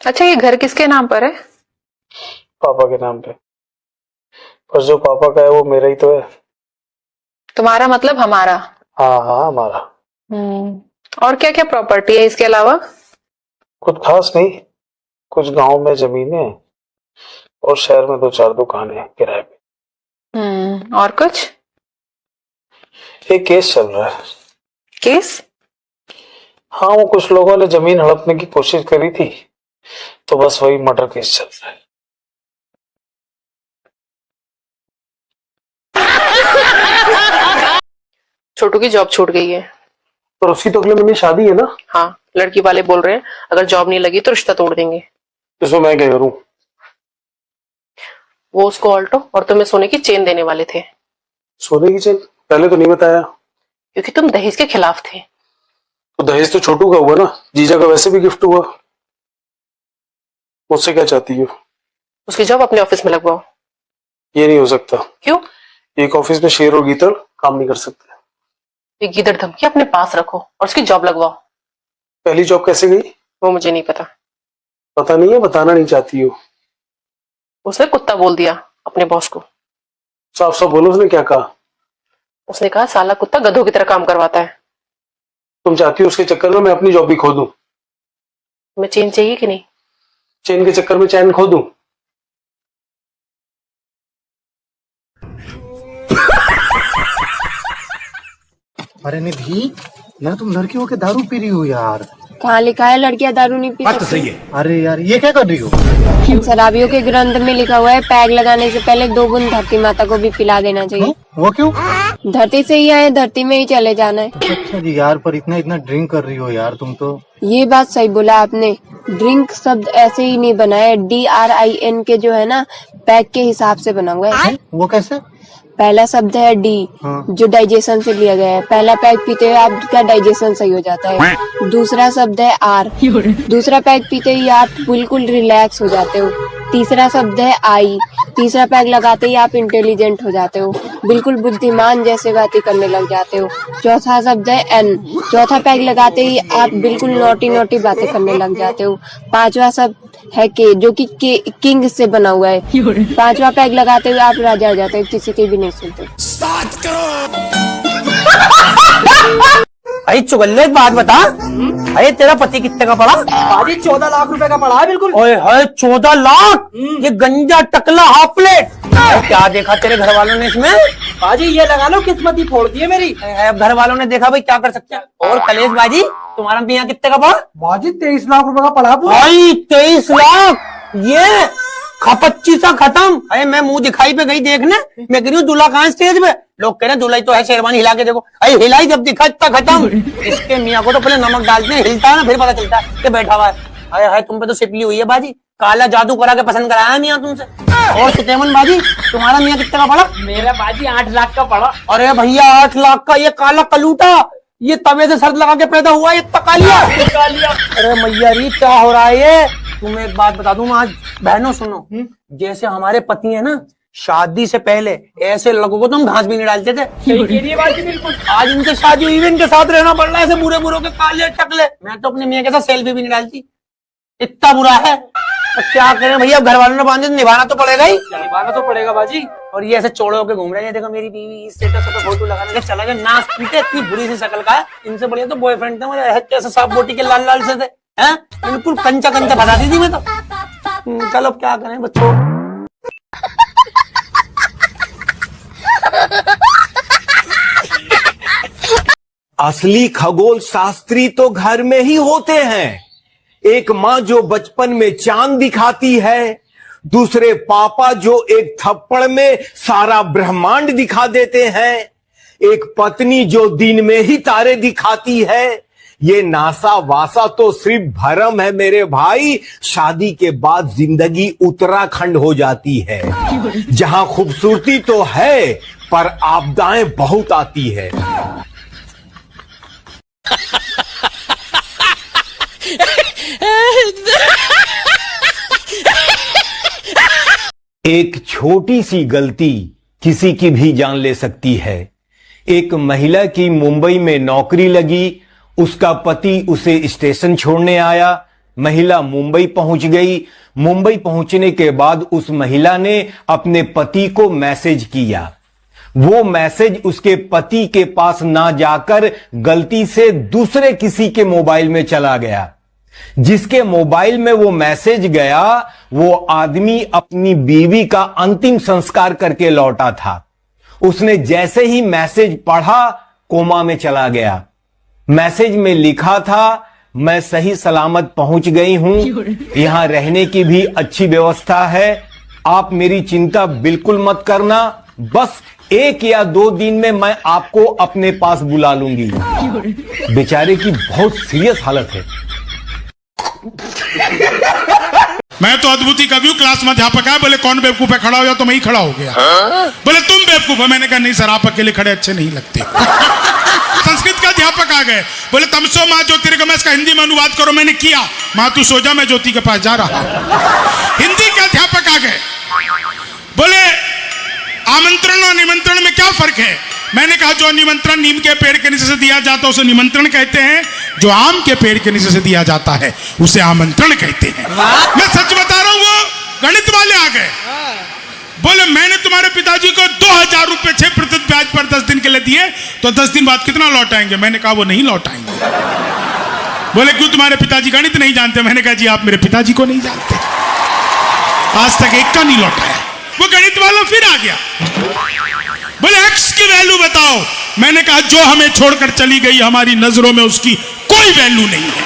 अच्छा, ये घर किसके नाम पर है? पापा के नाम पे। पर जो पापा का है वो मेरा ही तो है। तुम्हारा मतलब हमारा? हाँ हाँ हमारा। और क्या क्या प्रॉपर्टी है इसके अलावा? कुछ खास नहीं, कुछ गांव में जमीनें हैं और शहर में 2-4 दुकानें हैं किराए पे। और कुछ? एक केस चल रहा है। केस? हाँ, वो कुछ लोगों ने जमीन हड़पने की कोशिश करी थी, तो बस वही मर्डर केस चल रहा है। छोटू की जॉब छूट गई है। पर उसकी तो अगले महीने शादी है ना? हाँ, लड़की वाले बोल रहे हैं अगर जॉब नहीं लगी तो रिश्ता तोड़ देंगे। इसमें मैं क्या करूं? वो उसको ऑल्टो और तुम्हें सोने की चेन देने वाले थे। सोने की चेन? पहले तो नहीं बताया। क्योंकि तुम दहेज के खिलाफ थे। तो दहेज तो छोटू का हुआ ना, जीजा का वैसे भी गिफ्ट हुआ। मुझसे क्या चाहती हो? उसकी जॉब अपने ऑफिस में लगवाओ। ये नहीं हो सकता। क्यों? एक ऑफिस में शेर और गीदड़ काम नहीं कर सकते। ये गीदड़ धमकी अपने पास रखो और उसकी जॉब लगवाओ। पहली जॉब कैसे गई? वो मुझे नहीं पता। पता नहीं है, बताना नहीं चाहती हो। उसने कुत्ता बोल दिया अपने बॉस को। साफ साफ बोलो, उसने क्या कहा? उसने कहा साला कुत्ता गधों की तरह काम करवाता है। तुम चाहती हो उसके चक्कर में मैं अपनी जॉब भी खो दूं? तुम्हें चेन चाहिए कि नहीं? चेन के चक्कर में चैन खो दूं? अरे निधि, यार तुम लड़की होके दारू पी रही हो यार। कहाँ लिखा है लड़कियां दारू नहीं पी सकती? सही है। अरे यार ये क्या कर रही हो? शराबियों के ग्रंथ में लिखा हुआ है पैग लगाने से पहले 2 बूंद धरती माता को भी पिला देना चाहिए। वो क्यों? धरती से ही आए, धरती में ही चले जाना है। अच्छा जी यार, पर इतना इतना ड्रिंक कर रही हो यार तुम तो। ये बात सही बोला आपने। ड्रिंक शब्द ऐसे ही नहीं बना है, DRIN के जो है ना पैग के हिसाब से बना हुआ है। वो कैसे? पहला शब्द है D, जो डाइजेशन से लिया गया है। पहला पैग पीते हुए आपका डाइजेशन सही हो जाता है। दूसरा शब्द है R, दूसरा पैग पीते ही आप बिल्कुल रिलैक्स हो जाते हो। तीसरा शब्द है I, तीसरा पैग लगाते ही आप इंटेलिजेंट हो जाते हो, बिल्कुल बुद्धिमान जैसे बातें करने लग जाते हो। चौथा शब्द है N, चौथा पैग लगाते ही आप बिल्कुल नोटी नोटी बातें करने लग जाते हो। पांचवा शब्द है K, जो कि किंग से बना हुआ है। पांचवा पैग लगाते हुए आप राजा हो जाते हो, किसी की भी नहीं सुनते। अरे चुगल्ले एक बात बता, अरे तेरा पति कितने का पड़ा? बाजी 14 लाख रुपए का पड़ा है बिल्कुल। ओए हाय 14 लाख! ये गंजा टकला हाफ प्लेट। क्या देखा तेरे घर वालों ने इसमें? बाजी ये लगा लो किस्मत ही फोड़ दी है मेरी। अब घर वालों ने देखा भाई क्या कर सकते हैं। और कलेश बाजी तुम्हारा मियाँ कितने का पड़ा? बाजी 23 लाख रुपए का पड़ा पूरा। भाई 23 लाख! ये खपच्ची सा खत्म। अरे मैं मुंह दिखाई पे गई देखने, मैं कह रही हूँ दूल्हा कहाँ स्टेज पे? लोग कह रहे हैं दूल्हा तो है, शेरवानी हिला के देखो। अरे हिलाई जब दिखा इतना खत्म। इसके मियाँ को तो पहले नमक डालते हैं, हिलता है ना फिर पता चलता है कि बैठा हुआ है। अरे हाय तुम पे तो सिपली हुई है बाजी, काला जादू करा के पसंद कराया है मियाँ तुमसे। और सुतेमन बाजी तुम्हारा मियाँ कितने का पड़ा? मेरा बाजी 8 लाख का पड़ा। अरे भैया 8 लाख का ये काला कलूटा, ये तवे से सर्द लगा के पैदा हुआ ये तकालिया। अरे मैया री क्या हो रहा है ये? तुम्हें एक बात बता दूं आज, बहनों सुनो, जैसे हमारे पति है ना, शादी से पहले ऐसे लोगों को तो हम घास भी नहीं डालते थे। बिल्कुल। आज इनसे शादी हुई, इनके साथ रहना पड़ रहा है, ऐसे बुरे बुरों के काले टकले। मैं तो अपने मियाँ के साथ सेल्फी भी नहीं डालती, इतना बुरा है। तो क्या करें भैया, अब घर वालों ने बांधे, निभाना तो पड़ेगा ही। निभाना तो पड़ेगा बाजी। और ये ऐसे चौड़े होके घूम रहे हैं, देखो मेरी बीवी स्टेटस पे फोटो लगाने के चला गया, नाच पीटे, इतनी बुरी सी शक्ल का है। इनसे बढ़िया तो बॉयफ्रेंड थे मेरे, कैसे साफ बोटी के लाल लाल से थे, हैं? बिल्कुल कंचा कंचा फंसा दी थी मैं तो। चलो अब क्या करें बच्चों। असली खगोल शास्त्री तो घर में ही होते हैं। एक माँ जो बचपन में चांद दिखाती है, दूसरे पापा जो एक थप्पड़ में सारा ब्रह्मांड दिखा देते हैं, एक पत्नी जो दिन में ही तारे दिखाती है। ये नासा वासा तो सिर्फ भरम है मेरे भाई, शादी के बाद जिंदगी उत्तराखंड हो जाती है, जहां खूबसूरती तो है पर आपदाएं बहुत आती है। एक छोटी सी गलती किसी की भी जान ले सकती है। एक महिला की मुंबई में नौकरी लगी, उसका पति उसे स्टेशन छोड़ने आया, महिला मुंबई पहुंच गई। मुंबई पहुंचने के बाद उस महिला ने अपने पति को मैसेज किया। वो मैसेज उसके पति के पास ना जाकर गलती से दूसरे किसी के मोबाइल में चला गया। जिसके मोबाइल में वो मैसेज गया, वो आदमी अपनी बीवी का अंतिम संस्कार करके लौटा था। उसने जैसे ही मैसेज पढ़ा, कोमा में चला गया। मैसेज में लिखा था, मैं सही सलामत पहुंच गई हूं, यहां रहने की भी अच्छी व्यवस्था है, आप मेरी चिंता बिल्कुल मत करना, बस 1 या 2 दिन में मैं आपको अपने पास बुला लूंगी। बेचारे की बहुत सीरियस हालत है। मैं तो अद्भुत ही कवि हूं। क्लास में अध्यापक है, बोले कौन बेवकूफ है, खड़ा हो जा, तो मैं ही खड़ा हो गया। बोले तुम बेवकूफ है। मैंने कहा नहीं सर, आप अकेले खड़े अच्छे नहीं लगते। संस्कृत का अध्यापक आ गए, बोले तमसो माँ ज्योतिर्गमय, इसका हिंदी में अनुवाद करो। मैंने किया। माँ तू सो जा, मैं ज्योति के पास जा रहा। हिंदी के अध्यापक आ गए, बोले आमंत्रण और निमंत्रण में क्या फर्क है। मैंने कहा जो निमंत्रण नीम के पेड़ के नीचे से दिया जाता है उसे निमंत्रण कहते हैं, जो आम के पेड़ के नीचे से दिया जाता है उसे आमंत्रण कहते हैं। मैं सच बता रहा हूं, वो गणित वाले आ गए, बोले मैंने तुम्हारे पिताजी को 2000 रुपए 6% ब्याज पर 10 दिन के लिए दिए, तो 10 दिन बाद कितना लौटाएंगे। मैंने कहा वो नहीं लौटाएंगे। बोले क्यों, तुम्हारे पिताजी गणित नहीं जानते। मैंने कहा जी आप मेरे पिताजी को नहीं जानते, आज तक एक का नहीं लौटाया। वो गणित वाला फिर आ गया, बोले एक्स की वैल्यू बताओ। मैंने कहा जो हमें छोड़कर चली गई, हमारी नजरों में उसकी कोई वैल्यू नहीं है।